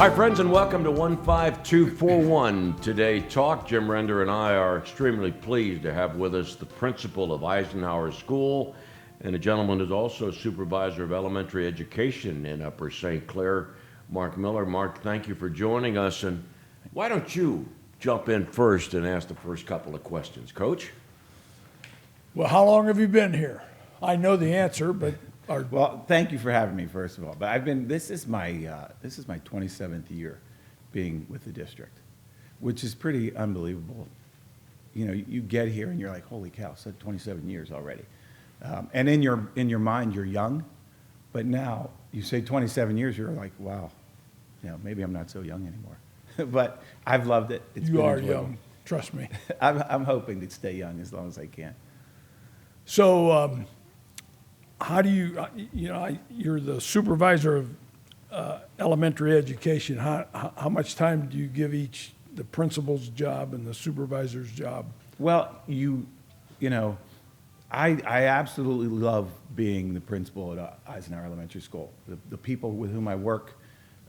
Hi, friends, and welcome to 15241 Today Talk. Jim Render and I are extremely pleased to have with us the principal of Eisenhower School and a gentleman who's also supervisor of elementary education in Upper St. Clair, Mark Miller. Mark, thank you for joining us. And why don't you jump in first and ask the first couple of questions, Coach? Well, how long have you been here? I know the answer, but Well, thank you for having me, first of all. But this is my 27th year being with the district, which is pretty unbelievable. You know, you get here and you're like, holy cow, so 27 years already. And in your mind, you're young, but now you say 27 years, you're like, wow, you know, maybe I'm not so young anymore. But I've loved it. It's you been are enjoyable. young, trust me. I'm hoping to stay young as long as I can. So, how do you're the supervisor of elementary education. How much time do you give each, the principal's job and the supervisor's job? Well, I absolutely love being the principal at Eisenhower Elementary School. The people with whom I work,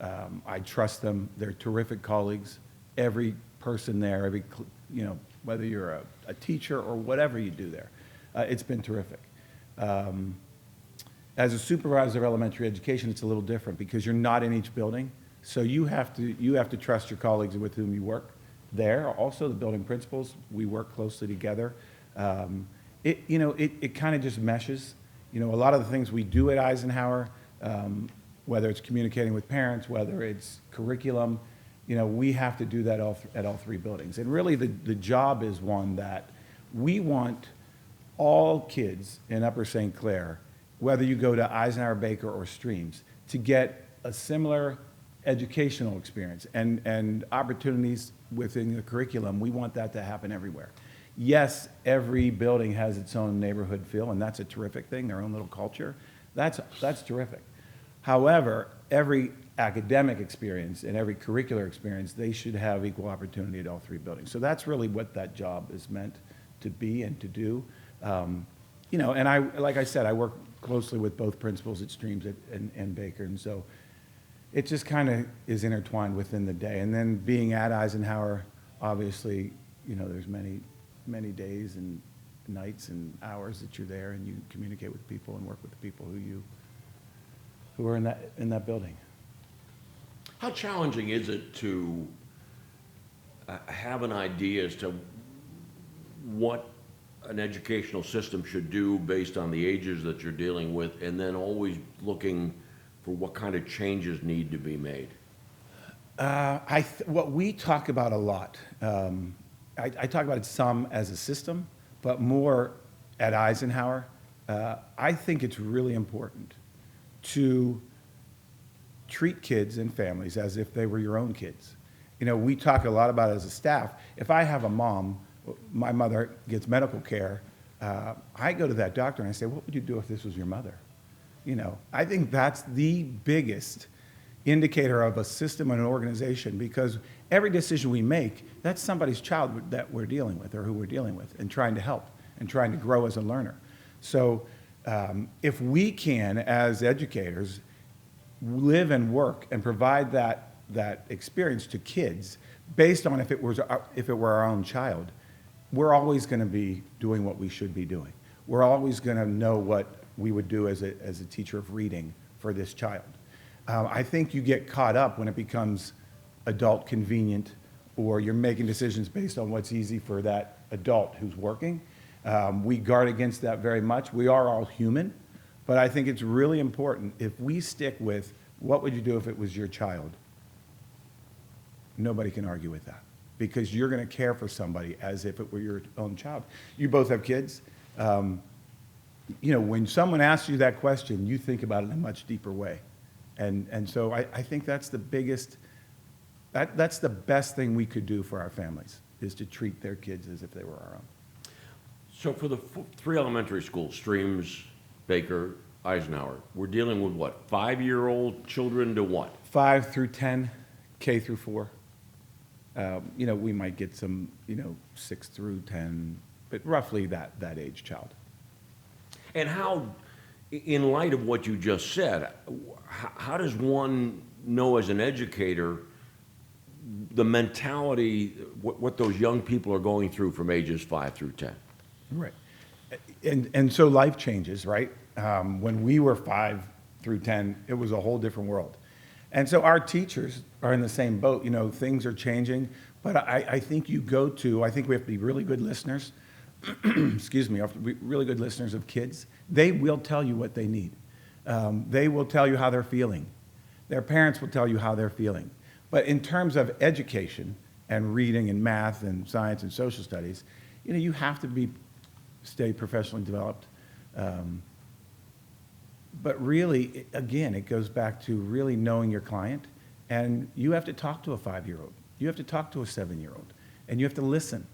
I trust them. They're terrific colleagues. Every person there, whether you're a teacher or whatever you do there, it's been terrific. As a supervisor of elementary education, it's a little different because you're not in each building. So you have to trust your colleagues with whom you work there. Also, the building principals, we work closely together. It kind of just meshes. You know, a lot of the things we do at Eisenhower, whether it's communicating with parents, whether it's curriculum, we have to do that at all three buildings. And really the job is one that we want all kids in Upper St. Clair, whether you go to Eisenhower, Baker, or Streams, to get a similar educational experience and opportunities within the curriculum. We want that to happen everywhere. Yes, every building has its own neighborhood feel, and that's a terrific thing, their own little culture. That's terrific. However, every academic experience and every curricular experience, they should have equal opportunity at all three buildings. So that's really what that job is meant to be and to do. And like I said, I work closely with both principals at Streams and Baker, and so it just kind of is intertwined within the day. And then being at Eisenhower, obviously, there's many days and nights and hours that you're there, and you communicate with people and work with the people who are in that building. How challenging is it to have an idea as to what an educational system should do based on the ages that you're dealing with, and then always looking for what kind of changes need to be made? What we talk about a lot, I talk about it some as a system, but more at Eisenhower. I think it's really important to treat kids and families as if they were your own kids. We talk a lot about it as a staff. If I have a mom, my mother gets medical care, I go to that doctor and I say, what would you do if this was your mother? I think that's the biggest indicator of a system and an organization, because every decision we make, that's somebody's child that we're dealing with or who we're dealing with and trying to help and trying to grow as a learner. So if we can, as educators, live and work and provide that experience to kids based on if it were our own child, we're always going to be doing what we should be doing. We're always going to know what we would do as a teacher of reading for this child. I think you get caught up when it becomes adult convenient, or you're making decisions based on what's easy for that adult who's working. We guard against that very much. We are all human, but I think it's really important if we stick with what would you do if it was your child. Nobody can argue with that, because you're going to care for somebody as if it were your own child. You both have kids. When someone asks you that question, you think about it in a much deeper way. And so I think that's the biggest, that's the best thing we could do for our families, is to treat their kids as if they were our own. So for the three elementary schools, Streams, Baker, Eisenhower, we're dealing with what, 5-year-old children to what? 5 through 10, K through 4. We might get some, 6 through 10, but roughly that age child. And how, in light of what you just said, how does one know as an educator the mentality, what those young people are going through from ages 5 through 10. Right. And so life changes, right? When we were 5 through 10, it was a whole different world. And so our teachers are in the same boat. You know, things are changing, but I think I think we have to be really good listeners. Excuse me, have to be really good listeners of kids. They will tell you what they need. They will tell you how they're feeling. Their parents will tell you how they're feeling. But in terms of education and reading and math and science and social studies, you know, you have to stay professionally developed. But really, again, it goes back to really knowing your client. And you have to talk to a 5-year-old. You have to talk to a 7-year-old. And you have to listen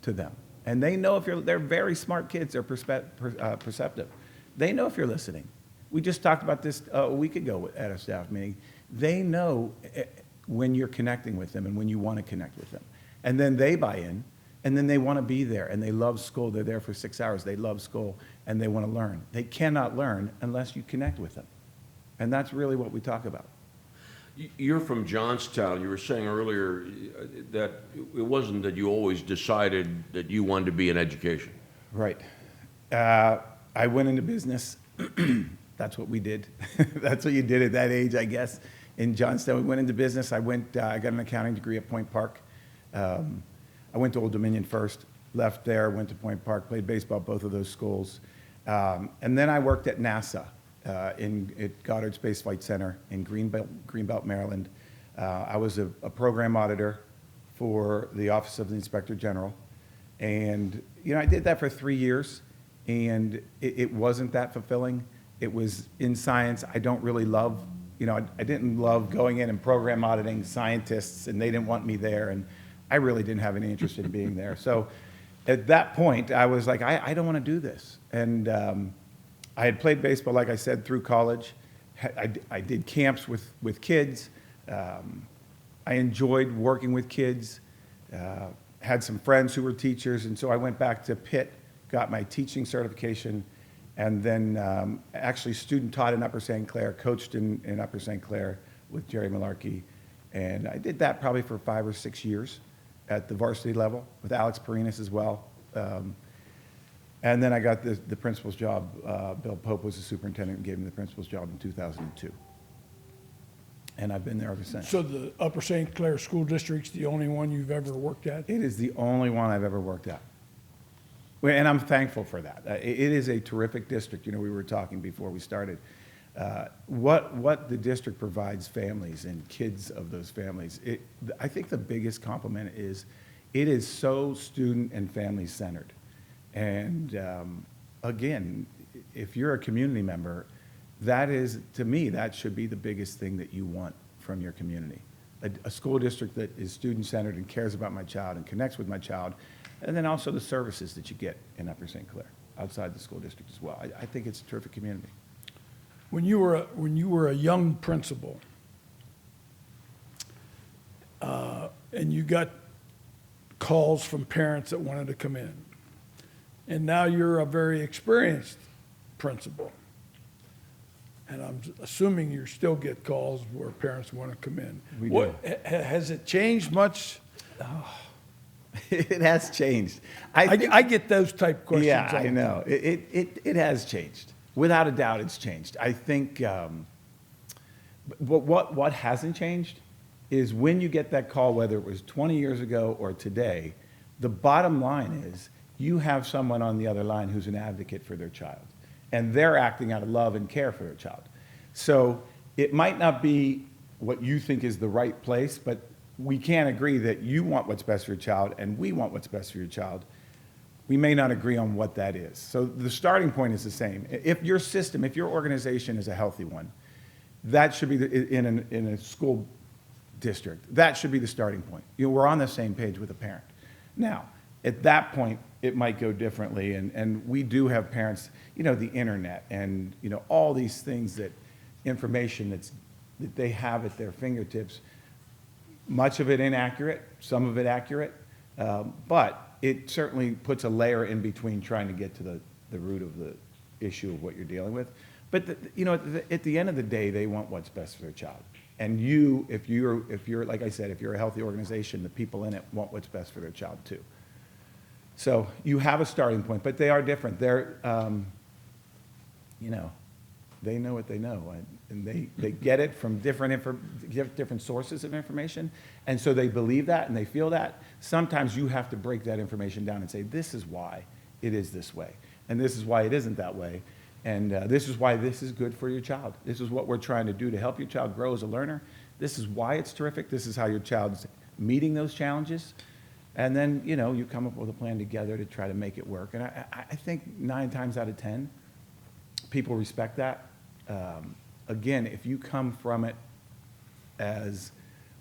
to them. And they know they're very smart kids. They're perceptive. They know if you're listening. We just talked about this a week ago at a staff meeting. They know when you're connecting with them and when you want to connect with them. And then they buy in, and then they want to be there, and they love school. They're there for 6 hours. They love school, and they want to learn. They cannot learn unless you connect with them. And that's really what we talk about. You're from Johnstown. You were saying earlier that it wasn't that you always decided that you wanted to be in education. Right. I went into business. That's what we did. That's what you did at that age, I guess. In Johnstown, we went into business. I got an accounting degree at Point Park. I went to Old Dominion first, left there, went to Point Park, played baseball at both of those schools. And then I worked at NASA at Goddard Space Flight Center in Greenbelt, Maryland. I was a program auditor for the Office of the Inspector General. And, you know, I did that for 3 years, and it wasn't that fulfilling. It was in science. I don't really love, you know, I didn't love going in and program auditing scientists, and they didn't want me there, and I really didn't have any interest in being there. So at that point, I was like, I don't want to do this. And I had played baseball, like I said, through college. I did camps with kids. I enjoyed working with kids. Had some friends who were teachers, and so I went back to Pitt, got my teaching certification, and then actually student taught in Upper St. Clair, coached in Upper St. Clair with Jerry Malarkey. And I did that probably for 5 or 6 years at the varsity level with Alex Perinas as well. And then I got the principal's job. Bill Pope was the superintendent and gave me the principal's job in 2002. And I've been there ever since. So the Upper St. Clair School District's the only one you've ever worked at? It is the only one I've ever worked at. And I'm thankful for that. It is a terrific district. You know, we were talking before we started. What the district provides families and kids of those families, I think the biggest compliment is it is so student and family centered. And again, if you're a community member, that is, to me, that should be the biggest thing that you want from your community. A school district that is student-centered and cares about my child and connects with my child, and then also the services that you get in Upper St. Clair, outside the school district as well. I think it's a terrific community. When you were a young principal, and you got calls from parents that wanted to come in, and now you're a very experienced principal, and I'm assuming you still get calls where parents want to come in. We do. Has it changed much? It has changed. I get those type questions. Yeah, all the I know. It has changed. Without a doubt, it's changed. I think what hasn't changed is when you get that call, whether it was 20 years ago or today, the bottom line is you have someone on the other line who's an advocate for their child, and they're acting out of love and care for their child. So it might not be what you think is the right place, but we can agree that you want what's best for your child, and we want what's best for your child. We may not agree on what that is. So the starting point is the same. If your system, if your organization is a healthy one, that should be in a school district. That should be the starting point. You know, we're on the same page with a parent. Now, at that point, it might go differently, and we do have parents, you know, the internet and, you know, all these things information that they have at their fingertips, much of it inaccurate, some of it accurate, but it certainly puts a layer in between trying to get to the root of the issue of what you're dealing with. But, you know, at the end of the day, they want what's best for their child. And if you're, like I said, if you're a healthy organization, the people in it want what's best for their child too. So you have a starting point, but they are different. They're, they know what they know, and they get it from different sources of information, and so they believe that and they feel that. Sometimes you have to break that information down and say, this is why it is this way, and this is why it isn't that way, and this is why this is good for your child. This is what we're trying to do to help your child grow as a learner. This is why it's terrific. This is how your child's meeting those challenges. And then, you come up with a plan together to try to make it work. And I think 9 times out of 10, people respect that. Again, if you come from it as,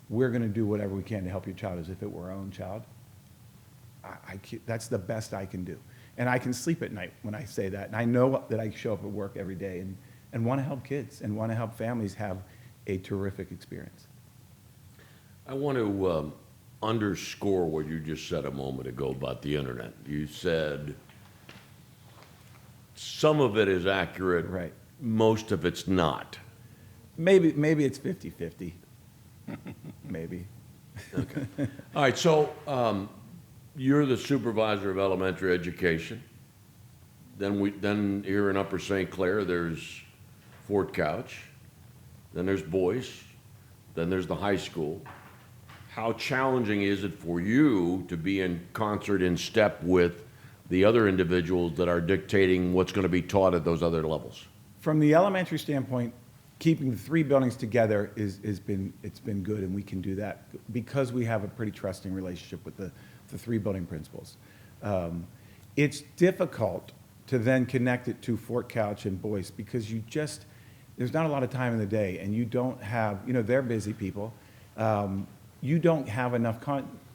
we're going to do whatever we can to help your child as if it were our own child, that's the best I can do. And I can sleep at night when I say that. And I know that I show up at work every day and want to help kids and want to help families have a terrific experience. I want to underscore what you just said a moment ago about the internet. You said some of it is accurate. Right. Most of it's not. Maybe it's 50-50. Maybe. Okay. All right, so you're the supervisor of elementary education. Then here in Upper St. Clair, there's Fort Couch. Then there's Boyce. Then there's the high school. How challenging is it for you to be in concert, in step with the other individuals that are dictating what's going to be taught at those other levels? From the elementary standpoint, keeping the 3 buildings together it's been good, and we can do that because we have a pretty trusting relationship with the 3 building principals. It's difficult to then connect it to Fort Couch and Boyce because there's not a lot of time in the day, and you don't have, they're busy people. You don't have enough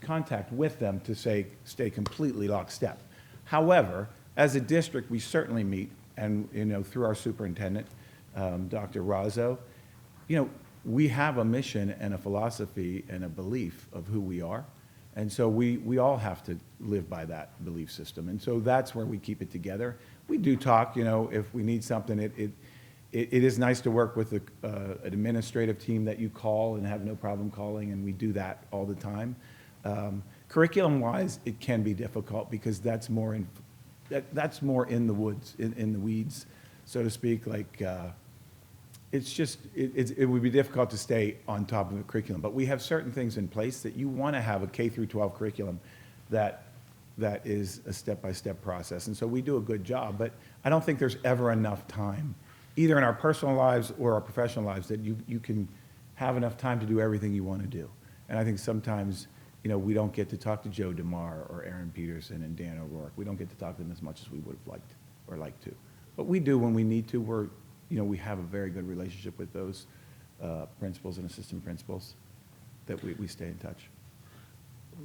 contact with them to stay completely lockstep. However, as a district, we certainly meet, and through our superintendent, Dr. Razzo, we have a mission and a philosophy and a belief of who we are, and so we all have to live by that belief system, and so that's where we keep it together. We do talk, if we need something. It is nice to work with an administrative team that you call and have no problem calling, and we do that all the time. Curriculum-wise, it can be difficult because that's more in the woods, in the weeds, so to speak. Like it would be difficult to stay on top of the curriculum. But we have certain things in place that you want to have a K through 12 curriculum that is a step-by-step process, and so we do a good job. But I don't think there's ever enough time, either in our personal lives or our professional lives, that you can have enough time to do everything you want to do. And I think sometimes, we don't get to talk to Joe DeMar or Aaron Peterson and Dan O'Rourke. We don't get to talk to them as much as we would have liked or liked to. But we do when we need to. We have a very good relationship with those principals and assistant principals that we stay in touch.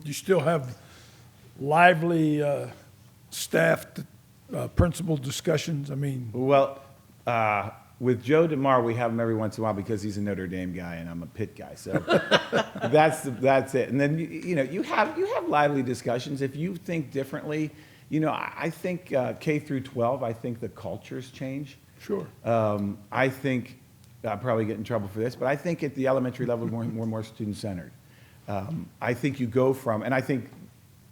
You still have lively staffed principal discussions? I mean, Well, with Joe DeMar, we have him every once in a while because he's a Notre Dame guy and I'm a Pitt guy. So that's it. And then you have lively discussions. If you think differently, I think K through 12. I think the cultures change. sure. I think I'll probably get in trouble for this, but I think at the elementary level we're more student centered. I think you go and I think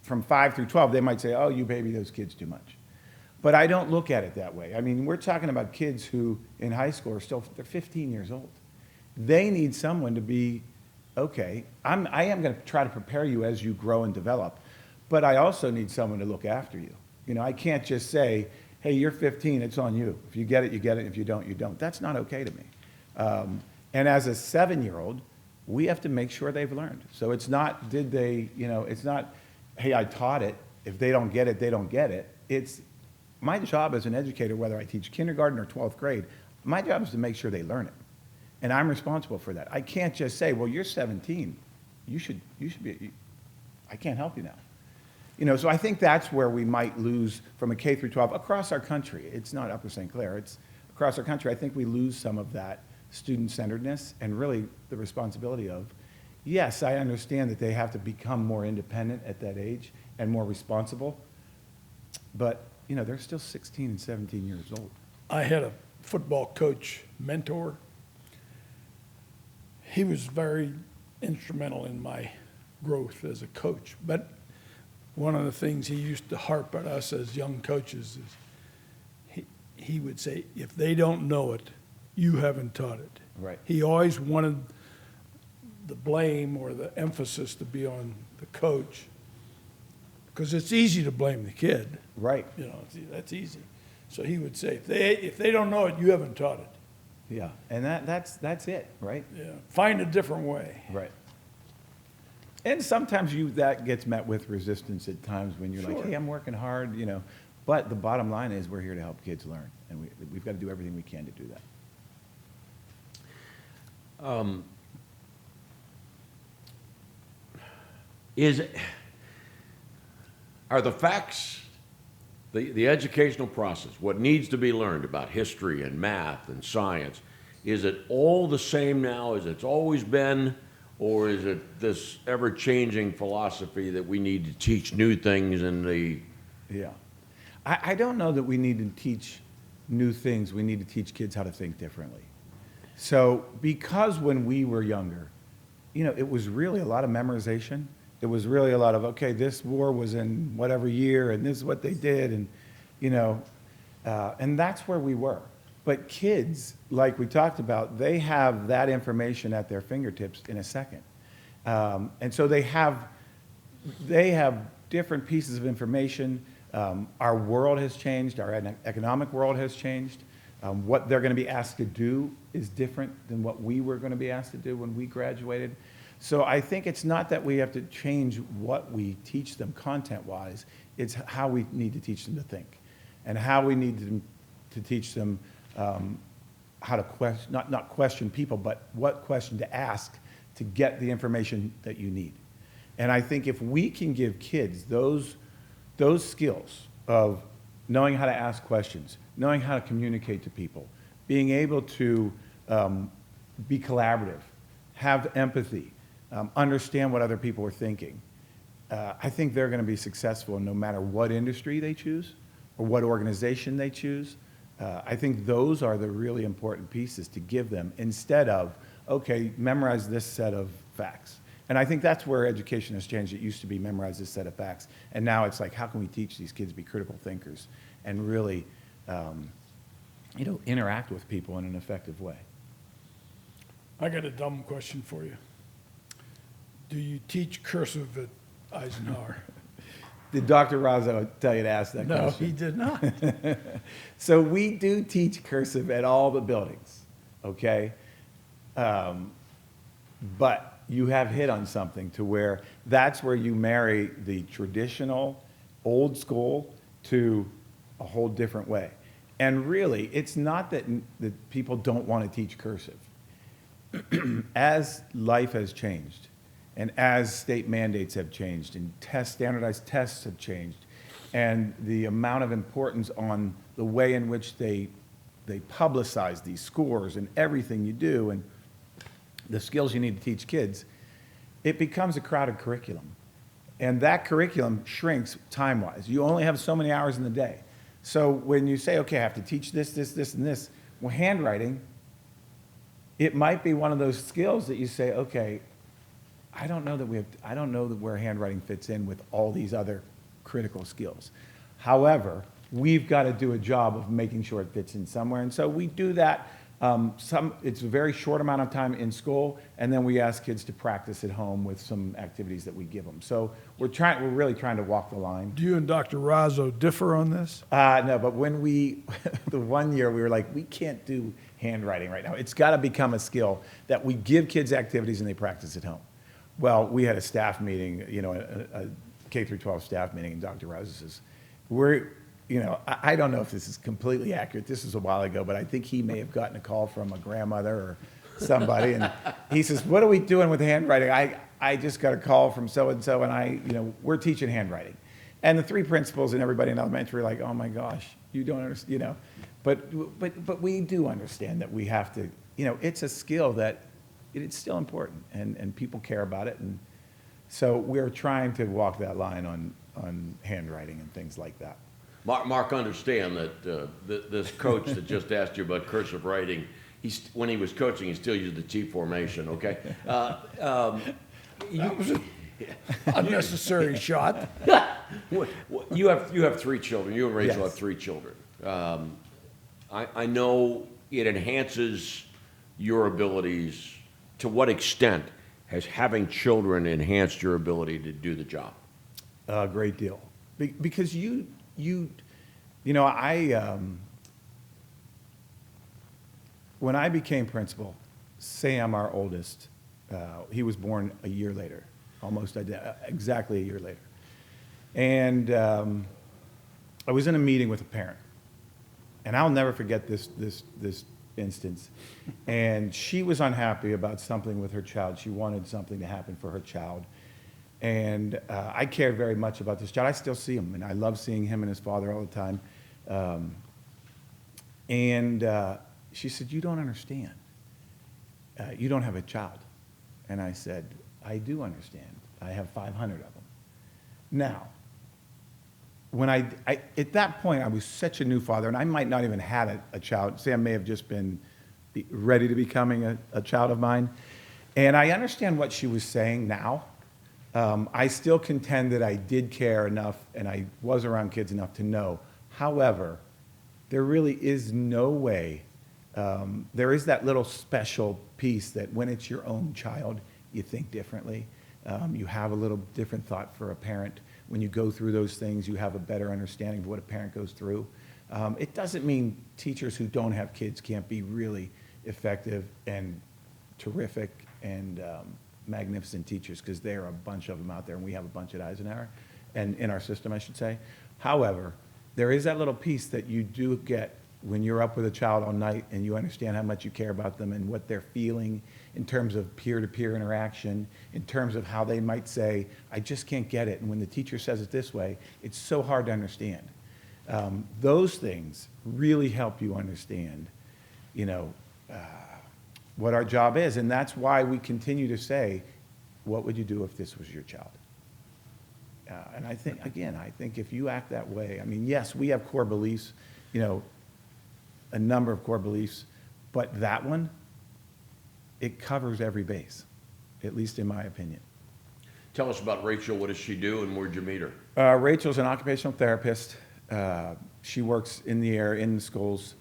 from 5 through 12 they might say, "Oh, you baby those kids too much." But I don't look at it that way. I mean, we're talking about kids who in high school they're 15 years old. They need someone to be, okay, I am going to try to prepare you as you grow and develop, but I also need someone to look after you. I can't just say, hey, you're 15, it's on you. If you get it, you get it. If you don't, you don't. That's not okay to me. And as a 7-year-old, we have to make sure they've learned. So it's not, it's not, hey, I taught it. If they don't get it, they don't get it. It's my job as an educator, whether I teach kindergarten or 12th grade, my job is to make sure they learn it. And I'm responsible for that. I can't just say, well, you're 17. You should be, I can't help you now. So I think that's where we might lose from a K through 12 across our country. It's not Upper St. Clair, it's across our country. I think we lose some of that student-centeredness and really the responsibility of, yes, I understand that they have to become more independent at that age and more responsible, but they're still 16 and 17 years old. I had a football coach mentor. he was very instrumental in my growth as a coach. But one of the things he used to harp at us as young coaches is he would say, if they don't know it, you haven't taught it. Right. He always wanted the blame or the emphasis to be on the coach, because it's easy to blame the kid. Right. You know, that's easy. So he would say, if they don't know it, you haven't taught it. Yeah, and that's it, right? Yeah, find a different way. Right. And sometimes that gets met with resistance at times when you're like, Sure. hey, I'm working hard, you know. But the bottom line is we're here to help kids learn, and we've got to do everything we can to do that. Are the facts, the educational process, what needs to be learned about history and math and science, is it all the same now as it's always been, or is it this ever-changing philosophy that we need to teach new things in the... Yeah. I don't know that we need to teach new things. We need to teach kids how to think differently. So because when we were younger, you know, it was really a lot of memorization. It was really a lot of, okay, this war was in whatever year, and this is what they did, and, you know, and that's where we were. But kids, like we talked about, they have that information at their fingertips in a second. And so they have different pieces of information. Our world has changed. Our economic world has changed. What they're going to be asked to do is different than what we were going to be asked to do when we graduated. So I think it's not that we have to change what we teach them content-wise. It's how we need to teach them to think, and how we need to teach them how to question, not question people, but what question to ask to get the information that you need. And I think if we can give kids those skills of knowing how to ask questions, knowing how to communicate to people, being able to be collaborative, have empathy, understand what other people are thinking, I think they're going to be successful no matter what industry they choose or what organization they choose. I think those are the really important pieces to give them instead of, okay, memorize this set of facts. And I think that's where education has changed. It used to be memorize this set of facts. And now it's like, how can we teach these kids to be critical thinkers and really, you know, interact with people in an effective way? I got a dumb question for you. Do you teach cursive at Eisenhower? Did Dr. Razzo tell you to ask that No, question? he did not. So we do teach cursive at all the buildings, okay? But you have hit on something to where that's where you marry the traditional, old school to a whole different way. And really, it's not that people don't want to teach cursive. As life has changed, and as state mandates have changed, and standardized tests have changed, and the amount of importance on the way in which they publicize these scores and everything you do, and the skills you need to teach kids, it becomes a crowded curriculum. And that curriculum shrinks time-wise. You only have so many hours in the day. So when you say, okay, I have to teach this, this, this, and this, well, handwriting, it might be one of those skills that you say, okay, I don't know that where handwriting fits in with all these other critical skills. However, we've got to do a job of making sure it fits in somewhere. And so we do that. It's a very short amount of time in school, and then we ask kids to practice at home with some activities that we give them. So we're really trying to walk the line. Do you and Dr. Razzo differ on this? No, but when the one year we were like, we can't do handwriting right now. It's got to become a skill that we give kids activities and they practice at home. Well, we had a staff meeting, you know, a K through 12 staff meeting, and Dr. Razzo says, I don't know if this is completely accurate. This was a while ago, but I think he may have gotten a call from a grandmother or somebody, and he says, what are we doing with handwriting? I just got a call from so-and-so, and we're teaching handwriting. And the three principals and everybody in elementary were like, oh my gosh, you don't understand, But we do understand that we have to, it's a skill that it's still important, and people care about it. And so we're trying to walk that line on handwriting and things like that. Mark, understand that this coach that just asked you about cursive writing when he was coaching, he still used the T formation, okay? That was an unnecessary shot. You have three children. You and Rachel Yes. have three children. I know it enhances your abilities. To what extent has having children enhanced your ability to do the job? A great deal. Because when I became principal, Sam, our oldest, he was born a year later, exactly a year later. And I was in a meeting with a parent, and I'll never forget this instance. And she was unhappy about something with her child. She wanted something to happen for her child. And I cared very much about this child. I still see him, and I love seeing him and his father all the time. She said, "You don't understand. You don't have a child." And I said, "I do understand. I have 500 of them." Now, when at that point, I was such a new father, and I might not even had a child. Sam may have just been ready to becoming a child of mine. And I understand what she was saying now. I still contend that I did care enough, and I was around kids enough to know. However, there really is no way. There is that little special piece that when it's your own child, you think differently. You have a little different thought for a parent. When you go through those things, you have a better understanding of what a parent goes through. It doesn't mean teachers who don't have kids can't be really effective and terrific and magnificent teachers, because there are a bunch of them out there, and we have a bunch at Eisenhower, and in our system, I should say. However, there is that little piece that you do get when you're up with a child all night and you understand how much you care about them and what they're feeling in terms of peer-to-peer interaction, in terms of how they might say, "I just can't get it." And when the teacher says it this way, it's so hard to understand. Those things really help you understand, what our job is. And that's why we continue to say, what would you do if this was your child? And I think if you act that way, I mean, yes, we have core beliefs, a number of core beliefs, but that one, it covers every base, at least in my opinion. Tell us about Rachel. What does she do, and where'd you meet her? Rachel's an occupational therapist. She works in the schools.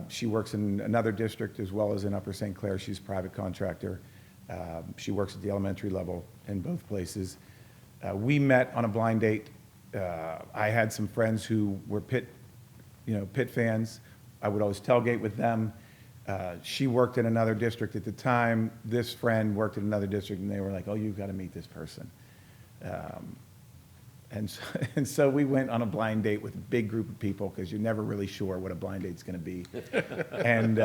She works in another district as well as in Upper St. Clair. She's a private contractor. She works at the elementary level in both places. We met on a blind date. I had some friends who were Pitt fans. I would always tailgate with them. She worked in another district at the time. This friend worked in another district, and they were like, "Oh, you've got to meet this person." And so we went on a blind date with a big group of people, because you're never really sure what a blind date's going to be. And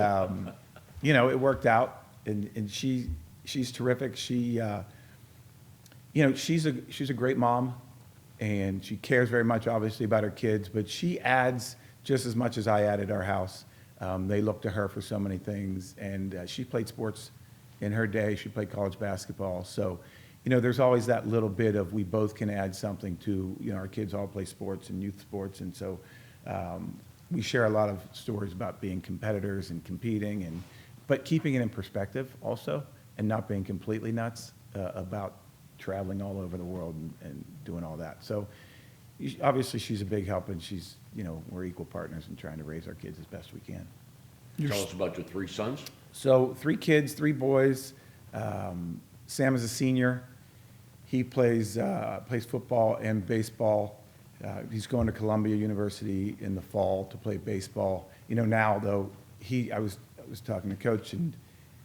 it worked out. And she's terrific. She's a great mom, and she cares very much, obviously, about her kids. But she adds just as much as I add at our house. They look to her for so many things, and she played sports in her day. She played college basketball. So, there's always that little bit of we both can add something to, our kids all play sports and youth sports. And so we share a lot of stories about being competitors and competing, but keeping it in perspective also, and not being completely nuts about traveling all over the world and doing all that. So obviously she's a big help, and she's, we're equal partners in trying to raise our kids as best we can. Tell us about your three sons. So 3 kids, 3 boys. Sam is a senior. He plays football and baseball. He's going to Columbia University in the fall to play baseball. Now though, I was talking to Coach, and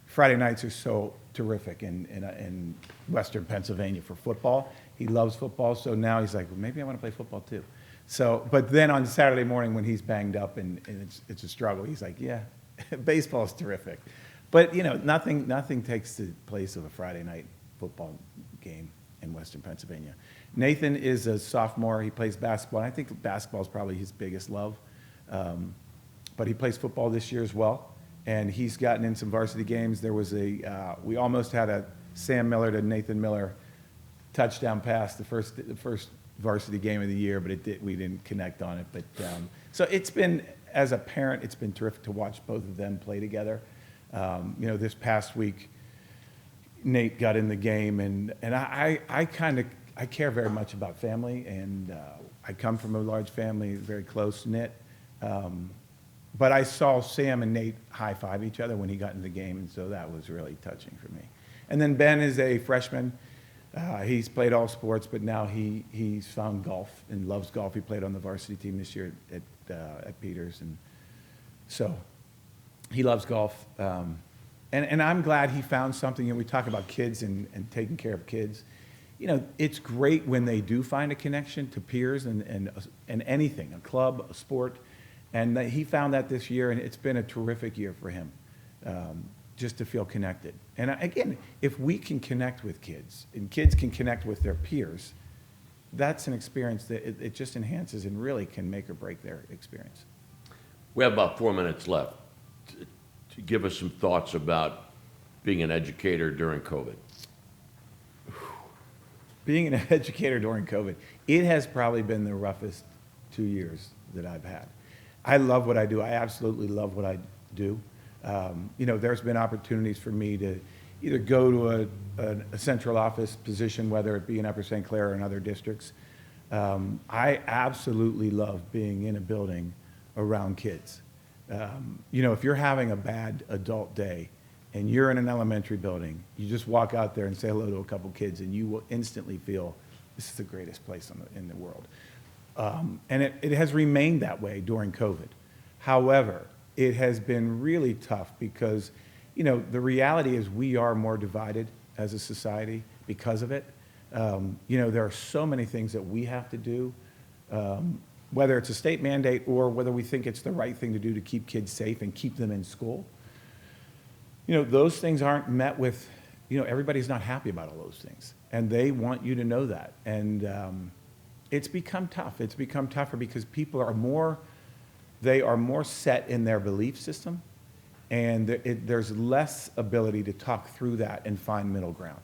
Friday nights are so terrific in Western Pennsylvania for football. He loves football, so now he's like, well, maybe I want to play football too. So, but then on Saturday morning when he's banged up and it's a struggle, he's like, yeah, baseball is terrific. But nothing takes the place of a Friday night football game in Western Pennsylvania. Nathan is a sophomore. He plays basketball. And I think basketball is probably his biggest love. But he plays football this year as well, and he's gotten in some varsity games. There was we almost had a Sam Miller to Nathan Miller touchdown pass, the first varsity game of the year, but we didn't connect on it. But so it's been, as a parent, it's been terrific to watch both of them play together. This past week, Nate got in the game, and I care very much about family, and I come from a large family, very close-knit. But I saw Sam and Nate high-five each other when he got in the game, and so that was really touching for me. And then Ben is a freshman. He's played all sports, but now he's found golf and loves golf. He played on the varsity team this year at Peters, and so he loves golf. And I'm glad he found something. And we talk about kids and taking care of kids. It's great when they do find a connection to peers and anything, a club, a sport. And he found that this year, and it's been a terrific year for him, just to feel connected. And again, if we can connect with kids, and kids can connect with their peers, that's an experience that it just enhances and really can make or break their experience. We have about 4 minutes left to give us some thoughts about being an educator during COVID. Being an educator during COVID, it has probably been the roughest 2 years that I've had. I love what I do. I absolutely love what I do. There's been opportunities for me to either go to a central office position, whether it be in Upper St. Clair or in other districts. I absolutely love being in a building around kids. If you're having a bad adult day and you're in an elementary building, you just walk out there and say hello to a couple kids, and you will instantly feel this is the greatest place in the world. And it has remained that way during COVID. However, it has been really tough because, the reality is we are more divided as a society because of it. There are so many things that we have to do, whether it's a state mandate or whether we think it's the right thing to do to keep kids safe and keep them in school. Those things aren't met with, everybody's not happy about all those things. And they want you to know that. And it's become tough. It's become tougher because people are more set in their belief system, and there's less ability to talk through that and find middle ground.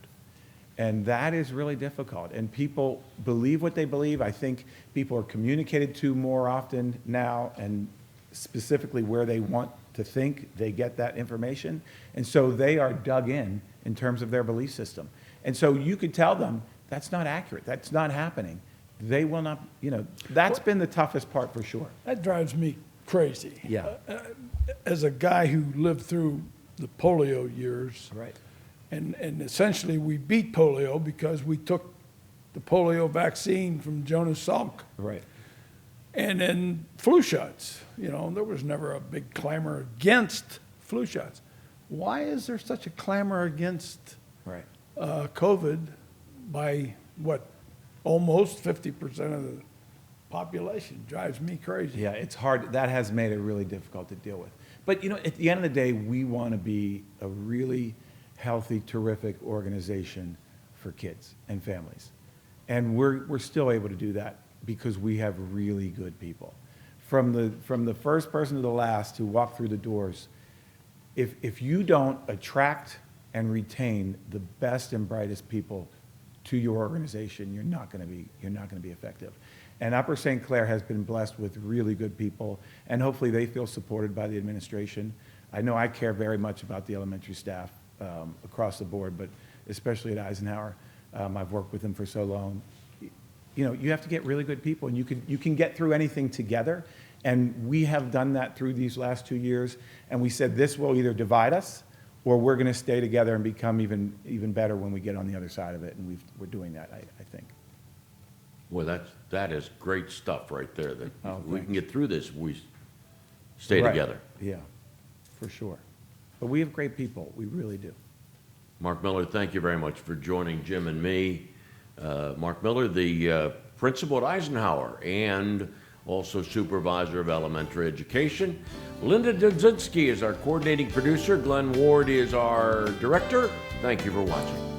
And that is really difficult. And people believe what they believe. I think people are communicated to more often now, and specifically where they want to think, they get that information. And so they are dug in terms of their belief system. And so you could tell them, that's not accurate, that's not happening. They will not, that's been the toughest part for sure. That drives me crazy. Yeah. As a guy who lived through the polio years, Right. and essentially we beat polio because we took the polio vaccine from Jonas Salk. Right. And then flu shots. There was never a big clamor against flu shots. Why is there such a clamor against Right. COVID by almost 50% of the population? Drives me crazy. Yeah, it's hard. That has made it really difficult to deal with. But, at the end of the day, we want to be a really healthy, terrific organization for kids and families. And we're still able to do that because we have really good people. From the first person to the last who walk through the doors, if you don't attract and retain the best and brightest people to your organization, you're not going to be effective. And Upper St. Clair has been blessed with really good people, and hopefully they feel supported by the administration. I know I care very much about the elementary staff across the board, but especially at Eisenhower. I've worked with them for so long. You have to get really good people, and you can get through anything together. And we have done that through these last 2 years, and we said this will either divide us or we're going to stay together and become even better when we get on the other side of it, and we're doing that, I think. Well, that is great stuff right there, that we thanks. can get through this, we stay Right. together. Yeah, for sure. But we have great people, we really do. Mark Miller, thank you very much for joining Jim and me. Mark Miller, the principal at Eisenhower and also supervisor of elementary education. Linda Dudzinski is our coordinating producer. Glenn Ward is our director. Thank you for watching.